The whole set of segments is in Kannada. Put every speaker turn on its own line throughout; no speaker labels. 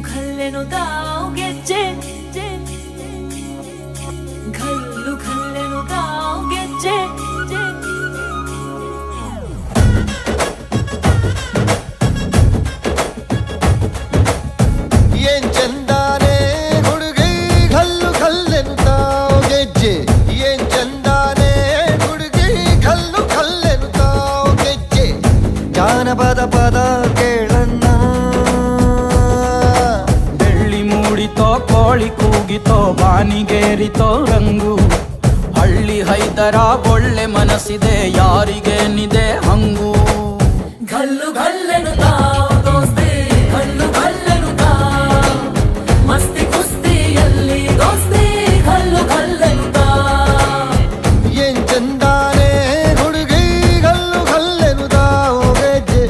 ಖಲ್ಲೆನು ಗೆಜ್ಜೆ ಘಲ್ಲು ಖಲ್ಲೆನು ಗೆಜ್ಜೆ
ಏನ್ ಚಂದಾನೆ ಹುಡುಗಿ ಘಲ್ಲು ಖಲ್ಲೆನು ಗೆಜ್ಜೆ ಏನ್ ಚಂದಾನೆ ಹುಡುಗಿ ಘಲ್ಲು ಖಲ್ಲೆನು ಗೆಜ್ಜೆ ಜಾನಪದ ಪದ ಕೇಳನ್ನ
ಕೋಳಿ ಕೂಗಿತೋ ಬಾನಿಗೇರಿತೋ ರಂಗು ಹಳ್ಳಿ ಹೈದರ ಒಳ್ಳೆ ಮನಸ್ಸಿದೆ ಯಾರಿಗೇನಿದೆ ಹಂಗು
ಘಲ್ಲು ಘಲ್ಲೆನು ದೋಸ್ತಿ ಘಲ್ಲು ಘಲ್ಲೆನು ಮಸ್ತಿ ಕುಸ್ತಿಯಲ್ಲಿ ದೋಸ್ತಿ ಘಲ್ಲು ಘಲ್ಲೆನು
ಏನ್ ಚಂದಾನೆ ಹುಡುಗಿ ಘಲ್ಲು ಘಲ್ಲೆನು ಗೆಜ್ಜೆ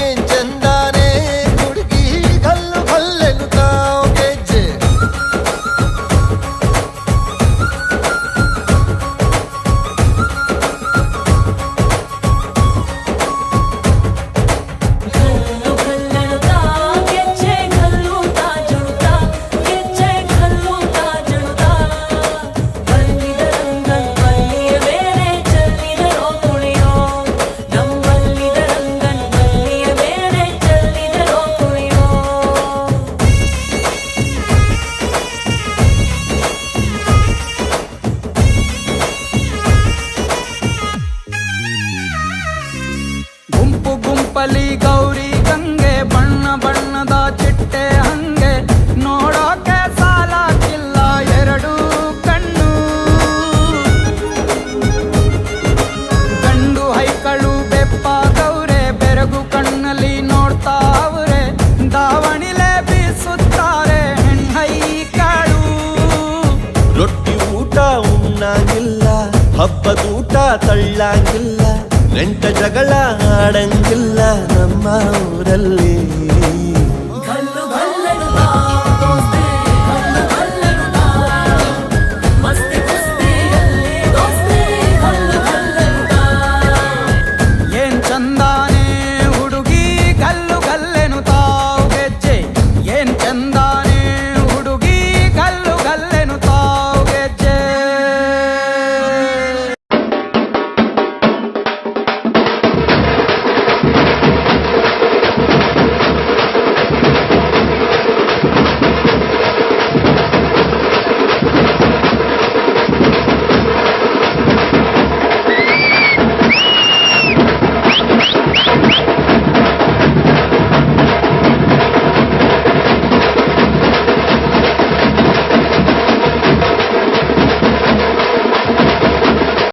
ಏನ್ ಚಂದಾನೆ ಹುಡುಗಿ ಘಲ್ಲು ಘಲ್ಲೆನು ಗೆಜ್ಜೆ
ಗುಂಪಲಿ ಗೌರಿ ಗಂಗೆ ಬಣ್ಣ ಬಣ್ಣದ ಚಿಟ್ಟೆ ಹಂಗೆ ನೋಡೋಕೆ ಸಾಲಾಗಿಲ್ಲ ಎರಡು ಕಣ್ಣು ಗಂಡು ಹೈಕಳು ಬೆಪ್ಪಾಗವ್ರೆ ಬೆರಗು ಕಣ್ಣಲ್ಲಿ ನೋಡ್ತಾ ಅವ್ರೆ ದಾವಣಿಲೆ ಬೀಸುತ್ತಾರೆ ಹೆಣ್ಣೈಕಾಳು
ರೊಟ್ಟಿ ಊಟ ಉಣ್ಣಂಗಿಲ್ಲ ಹಬ್ಬದೂಟ ತಳ್ಳಂಗಿಲ್ಲ ನೆಂಟ ಜಗಳ ಆಡಂಗಿಲ್ಲ ನಮ್ಮ ಊರಲ್ಲಿ